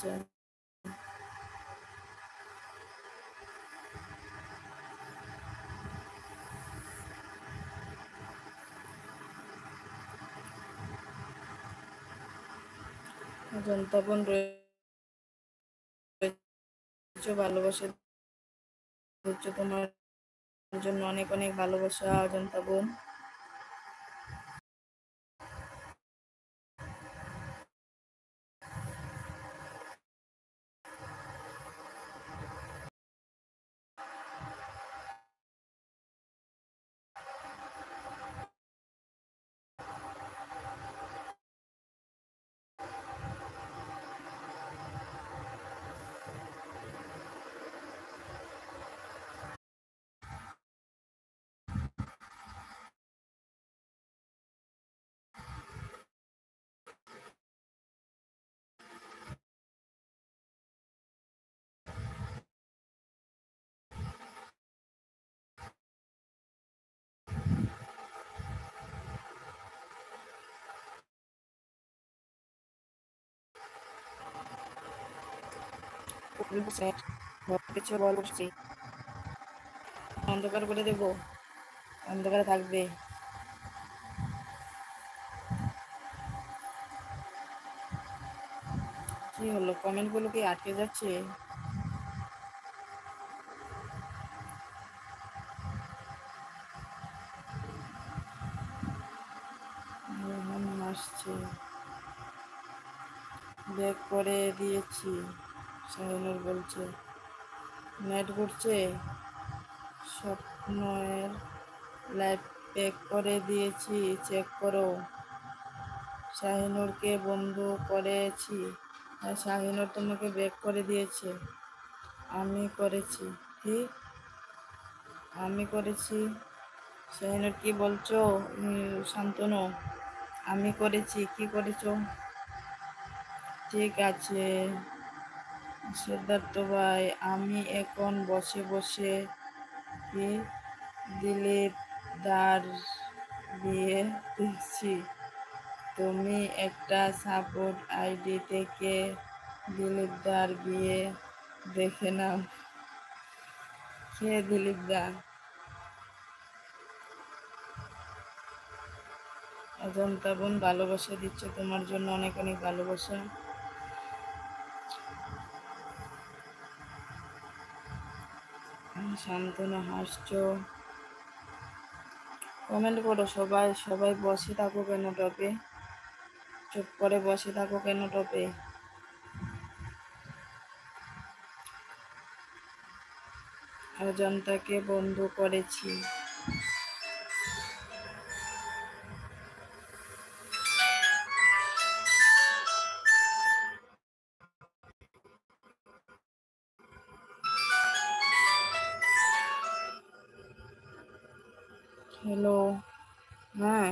চাই। অজন্তা বোন রয়েছে, ভালোবাসা দিচ্ছ, তোমার জন্য অনেক অনেক ভালোবাসা অজন্তা বোন। কিছু বলছি, অন্ধকার করে দেবো, অন্ধকারে থাকবে। কি হলো, কমেন্টগুলো কি আটকে যাচ্ছে? আসছে, ব্যাক করে দিয়েছি, শাহিনুর বলছে। নেট ঘুরছে, স্বপ্নের লাইভ ব্যাক করে দিয়েছি, চেক করো। শাহিনুরকে বন্ধু করেছি। হ্যাঁ, শাহিনুর তোমাকে ব্যাক করে দিয়েছে। আমি করেছি। কি? আমি করেছি? শাহিনুর কি বলছো? শান্তনু, আমি করেছি। কি করেছো? ঠিক আছে সিদ্ধার্থ ভাই, আমি এখন বসে বসে কি দিলীপ দার বিয়ে দেখছি। তুমি একটা সাপোর্ট আইডি থেকে দিলীপ দার বিয়ে দেখে নাও। কে দিলীপ দা? অজন্তা বোন ভালোবাসা দিচ্ছে, তোমার জন্য অনেক অনেক ভালোবাসা। শান্তনু হাসছো, কমেন্ট করো সবাই। সবাই বসে থাকো কেন টপে? চুপ করে বসে থাকো কেন টপে? অজন্তাকে বন্ধু করেছি। হ্যালো। হ্যাঁ,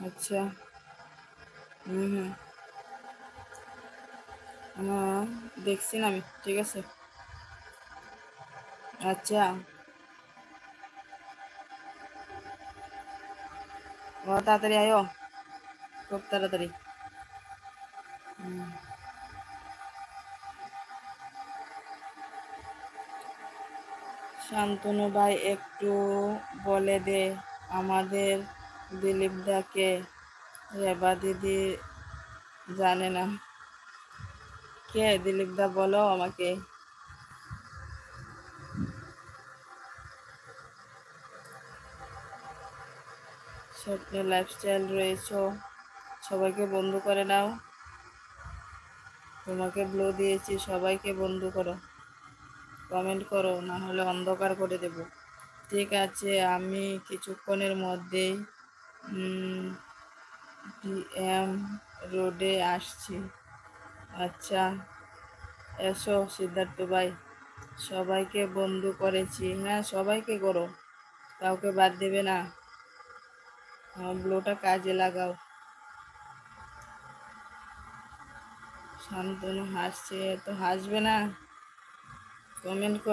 আচ্ছা। হুম হুম, হ্যাঁ দেখছি না আমি, ঠিক আছে। আচ্ছা, ও তাড়াতাড়ি আয়ো, খুব তাড়াতাড়ি। শান্তনু ভাই একটু বলে দে আমাদের দিলীপ দাকে। রেবা দিদি জানে না। কে দিলীপ দা বলো আমাকে। স্বপ্নের লাইফস্টাইল রয়েছো, সবাইকে বন্ধু করে নাও। তোমাকে ব্লু দিয়েছি, সবাইকে বন্ধু করো, কমেন্ট করো, না হলে অন্ধকার করে দেব। ঠিক আছে, আমি কিছুক্ষণের মধ্যেই ডিএম রোডে আসছি। আচ্ছা, এসো সিদ্ধার্থ ভাই, সবাইকে বন্ধু করেছি। হ্যাঁ, সবাইকে করো, কাউকে বাদ দেবে না। ব্লুটা কাজে লাগাও। শান্তনু হাসছে, তো হাসবে না? কমেন্ট